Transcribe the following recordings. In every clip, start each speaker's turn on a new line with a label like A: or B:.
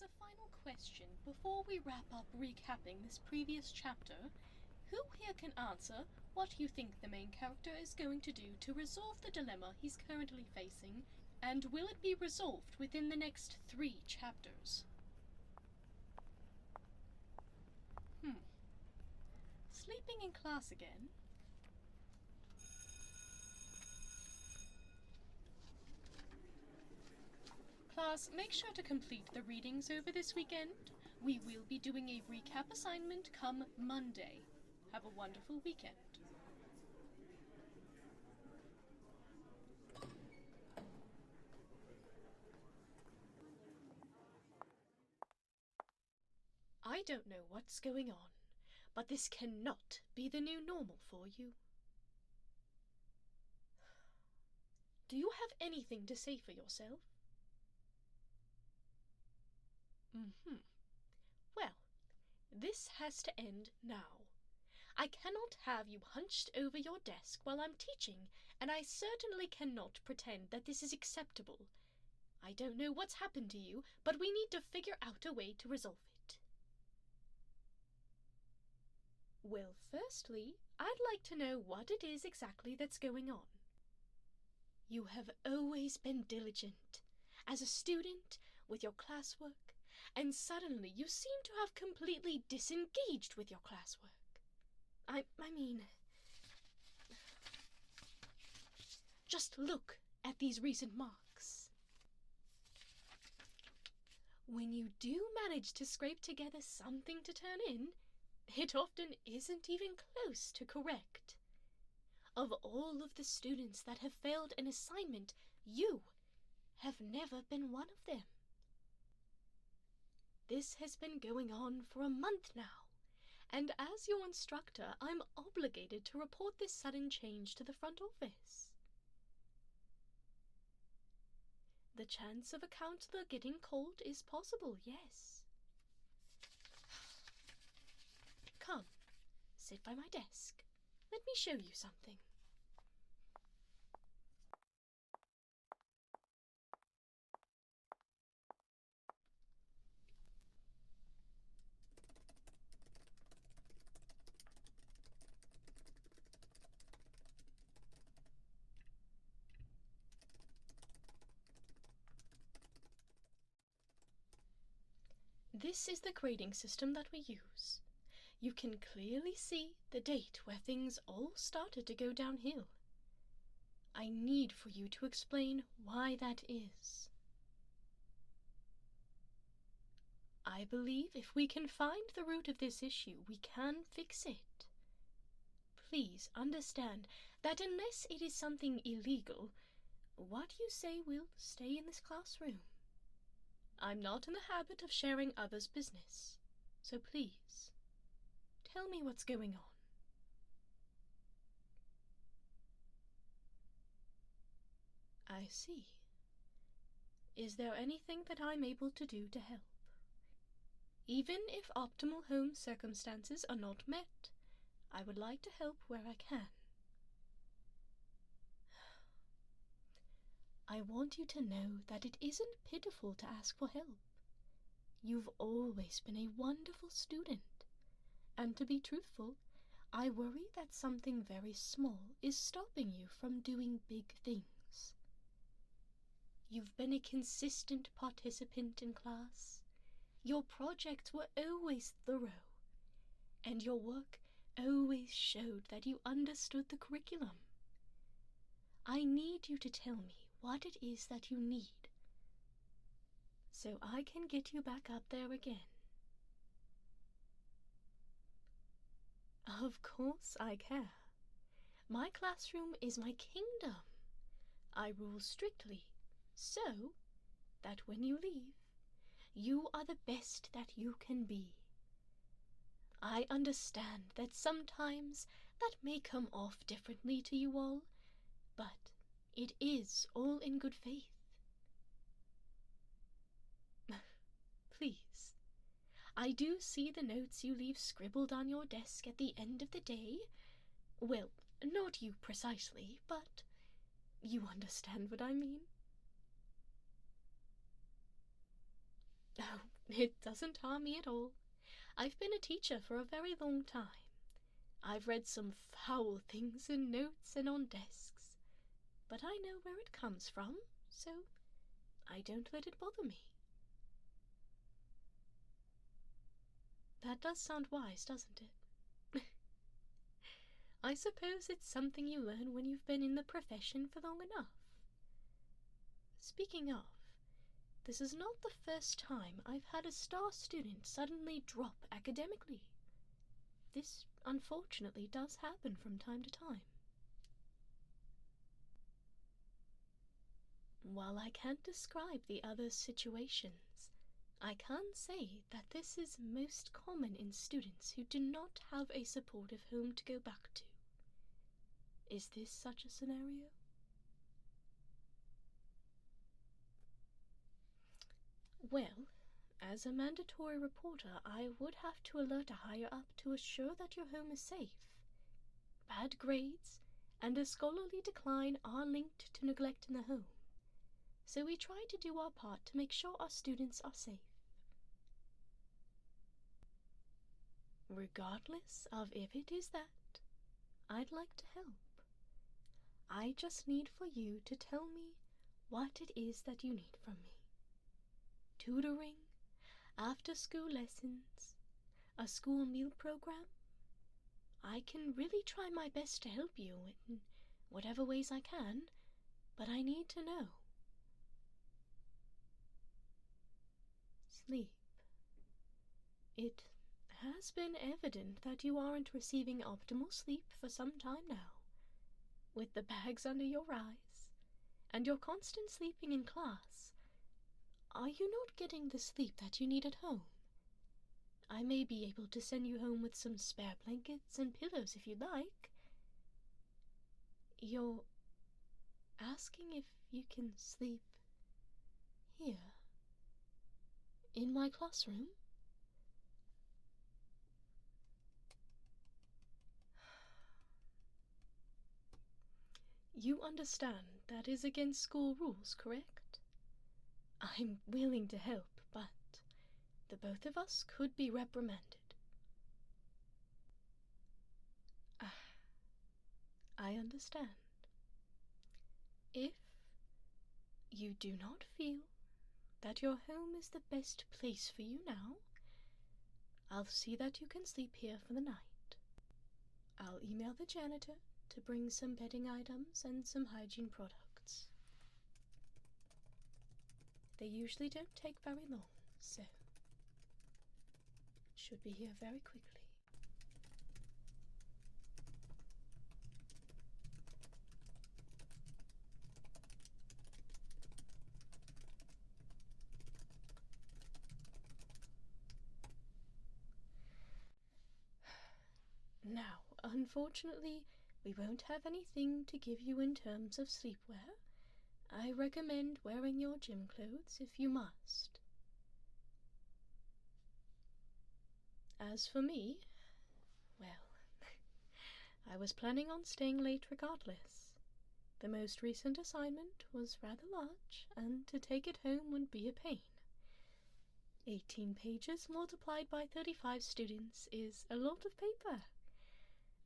A: a final question before we wrap up recapping this previous chapter. Who here can answer what you think the main character is going to do to resolve the dilemma he's currently facing, and will it be resolved within the next 3 chapters? Sleeping in class again? Class, make sure to complete the readings over this weekend. We will be doing a recap assignment come Monday. Have a wonderful weekend. I don't know what's going on, but this cannot be the new normal for you. Do you have anything to say for yourself? Well, this has to end now. I cannot have you hunched over your desk while I'm teaching, and I certainly cannot pretend that this is acceptable. I don't know what's happened to you, but we need to figure out a way to resolve it. Well, firstly, I'd like to know what it is exactly that's going on. You have always been diligent as a student with your classwork, and suddenly you seem to have completely disengaged with your classwork. I mean, just look at these recent marks. When you do manage to scrape together something to turn in, it often isn't even close to correct. Of all of the students that have failed an assignment, you have never been one of them. This has been going on for a month now, and as your instructor, I'm obligated to report this sudden change to the front office. The chance of a counselor getting called is possible, yes. Come, sit by my desk. Let me show you something. This is the grading system that we use. You can clearly see the date where things all started to go downhill. I need for you to explain why that is. I believe if we can find the root of this issue, we can fix it. Please understand that unless it is something illegal, what you say will stay in this classroom. I'm not in the habit of sharing others' business, so please, tell me what's going on. I see. Is there anything that I'm able to do to help? Even if optimal home circumstances are not met, I would like to help where I can. I want you to know that it isn't pitiful to ask for help. You've always been a wonderful student, and to be truthful, I worry that something very small is stopping you from doing big things. You've been a consistent participant in class. Your projects were always thorough, and your work always showed that you understood the curriculum. I need you to tell me what it is that you need, so I can get you back up there again. Of course I care. My classroom is my kingdom. I rule strictly, so that when you leave, you are the best that you can be. I understand that sometimes that may come off differently to you all, but it is all in good faith. Please, I do see the notes you leave scribbled on your desk at the end of the day. Well, not you precisely, but you understand what I mean. Oh, It doesn't harm me at all. I've been a teacher for a very long time. I've read some foul things in notes and on desks, but I know where it comes from, so I don't let it bother me. That does sound wise, doesn't it? I suppose it's something you learn when you've been in the profession for long enough. Speaking of, this is not the first time I've had a star student suddenly drop academically. This, unfortunately, does happen from time to time. While I can't describe the other situations, I can say that this is most common in students who do not have a supportive home to go back to. Is this such a scenario? Well, as a mandatory reporter, I would have to alert a higher up to assure that your home is safe. Bad grades and a scholarly decline are linked to neglect in the home, so we try to do our part to make sure our students are safe. Regardless of if it is that, I'd like to help. I just need for you to tell me what it is that you need from me. Tutoring, after-school lessons, a school meal program. I can really try my best to help you in whatever ways I can, but I need to know. Sleep. It has been evident that you aren't receiving optimal sleep for some time now. With the bags under your eyes, and your constant sleeping in class, are you not getting the sleep that you need at home? I may be able to send you home with some spare blankets and pillows if you'd like. You're asking if you can sleep here, in my classroom? You understand that is against school rules, correct? I'm willing to help, but the both of us could be reprimanded. I understand. If you do not feel that your home is the best place for you now, I'll see that you can sleep here for the night. I'll email the janitor to bring some bedding items and some hygiene products. They usually don't take very long, so should be here very quickly. Now, unfortunately, we won't have anything to give you in terms of sleepwear. I recommend wearing your gym clothes if you must. As for me, well, I was planning on staying late regardless. The most recent assignment was rather large, and to take it home would be a pain. 18 pages multiplied by 35 students is a lot of paper.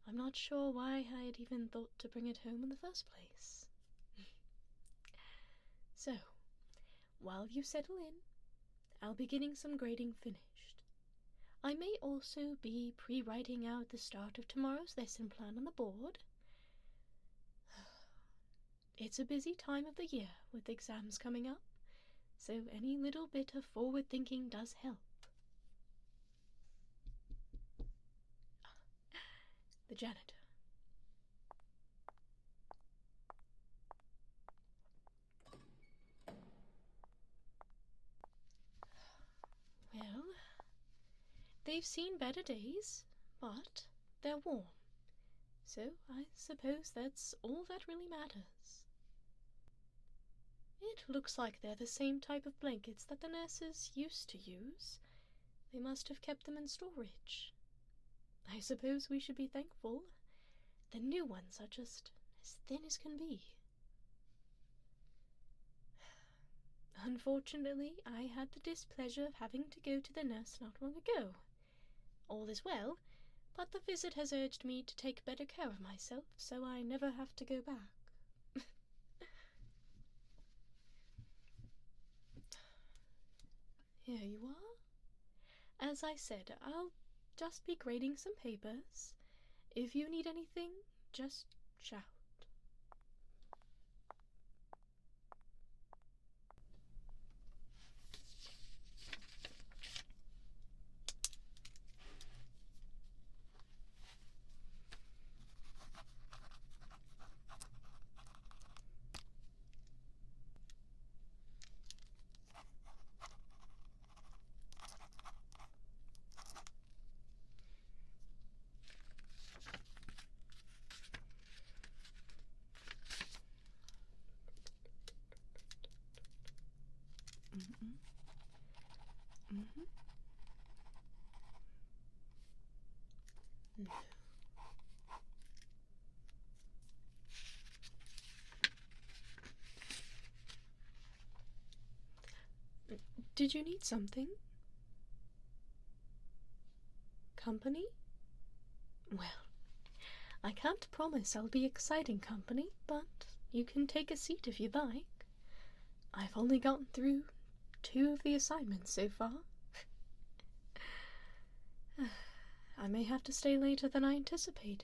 A: I'm not sure why I had even thought to bring it home in the first place. So, while you settle in, I'll be getting some grading finished. I may also be pre-writing out the start of tomorrow's lesson plan on the board. It's a busy time of the year with exams coming up, so any little bit of forward thinking does help. The janitor. Well, they've seen better days, but they're warm, so I suppose that's all that really matters. It looks like they're the same type of blankets that the nurses used to use. They must have kept them in storage. I suppose we should be thankful. The new ones are just as thin as can be. Unfortunately, I had the displeasure of having to go to the nurse not long ago. All is well, but the visit has urged me to take better care of myself, so I never have to go back. Here you are. As I said, I'll just be grading some papers. If you need anything, just shout. No. Did you need something? Company? Well, I can't promise I'll be exciting company, but you can take a seat if you'd like. I've only gotten through 2 of the assignments so far. I may have to stay later than I anticipated.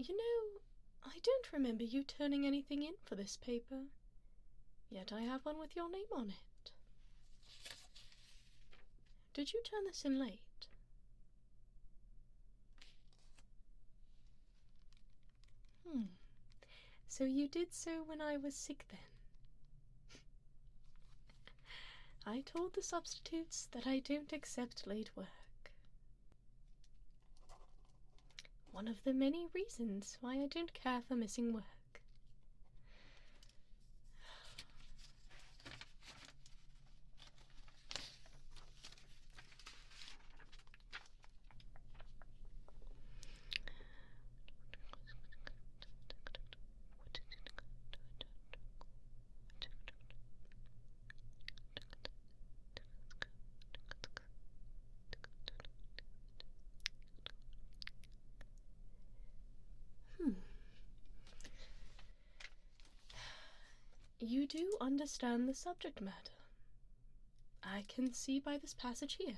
A: You know, I don't remember you turning anything in for this paper, yet I have one with your name on it. Did you turn this in late? So you did so when I was sick then? I told the substitutes that I don't accept late work. One of the many reasons why I don't care for missing work. You do understand the subject matter. I can see by this passage here.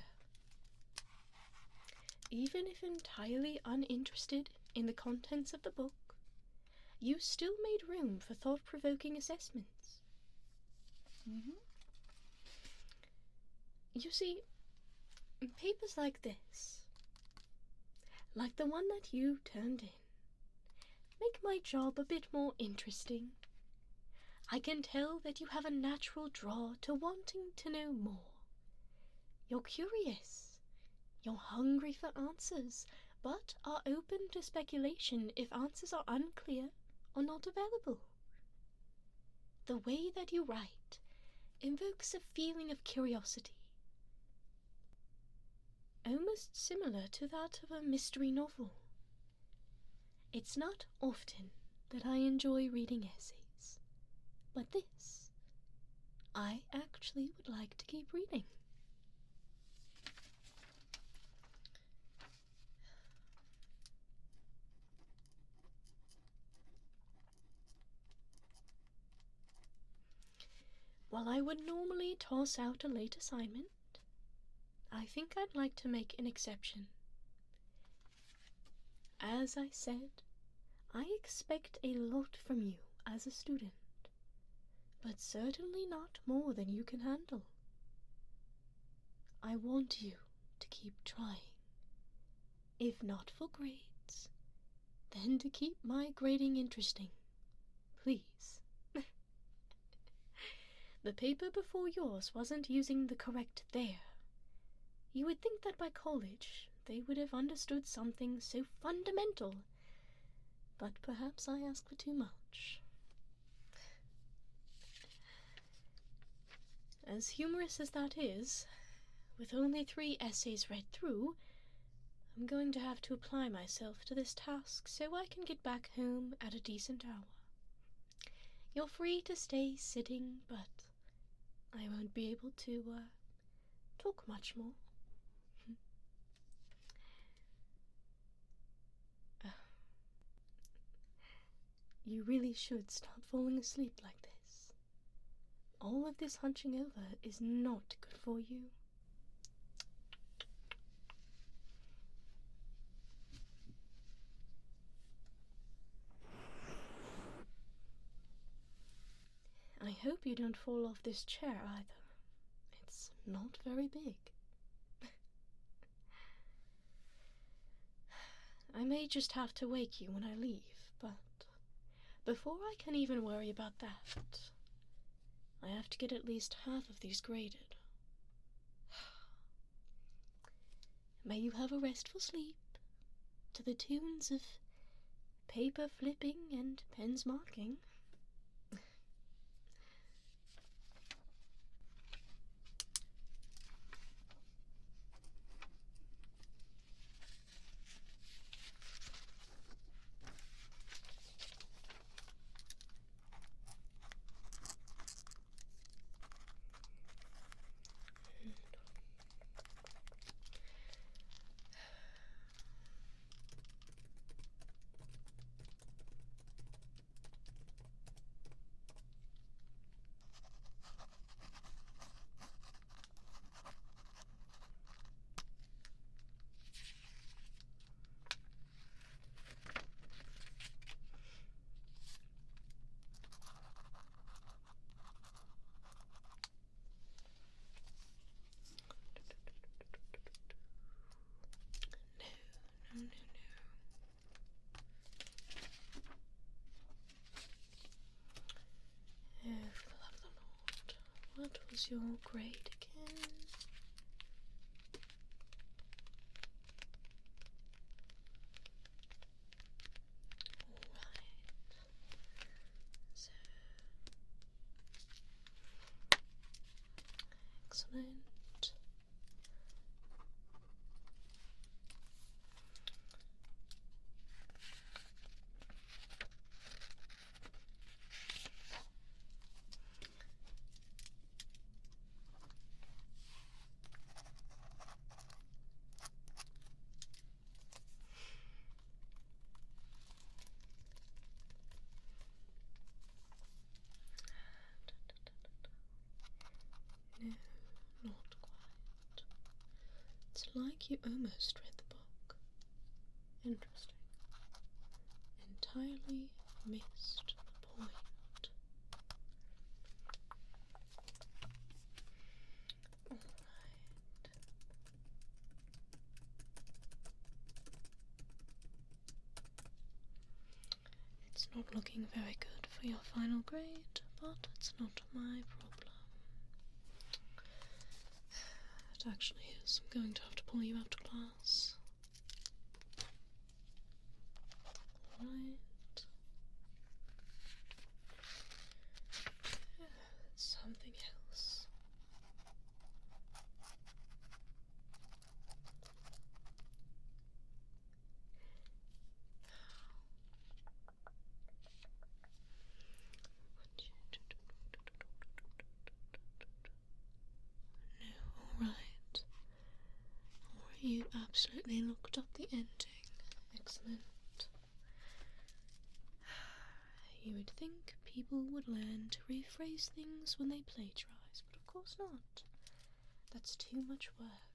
A: Even if entirely uninterested in the contents of the book, you still made room for thought-provoking assessments. You see, papers like this, like the one that you turned in, make my job a bit more interesting. I can tell that you have a natural draw to wanting to know more. You're curious, you're hungry for answers, but are open to speculation if answers are unclear or not available. The way that you write invokes a feeling of curiosity, almost similar to that of a mystery novel. It's not often that I enjoy reading essays, but this, I actually would like to keep reading. While I would normally toss out a late assignment, I think I'd like to make an exception. As I said, I expect a lot from you as a student, but certainly not more than you can handle. I want you to keep trying. If not for grades, then to keep my grading interesting. Please. The paper before yours wasn't using the correct there. You would think that by college they would have understood something so fundamental, but perhaps I ask for too much. As humorous as that is, with only 3 essays read through, I'm going to have to apply myself to this task so I can get back home at a decent hour. You're free to stay sitting, but I won't be able to, talk much more. You really should stop falling asleep like this. All of this hunching over is not good for you. I hope you don't fall off this chair either. It's not very big. I may just have to wake you when I leave, but before I can even worry about that, I have to get at least half of these graded. May you have a restful sleep, to the tunes of paper flipping and pens marking. For the love of the Lord, what was your grade again? Alright. So, excellent. No, not quite. It's like you almost read the book. Interesting. Entirely missed the point. Alright. It's not looking very good for your final grade, but it's not my problem. It actually is. I'm going to have to pull you out of class. Right. Something else. No, alright. You absolutely looked up the ending. Excellent. You would think people would learn to rephrase things when they plagiarize, but of course not. That's too much work.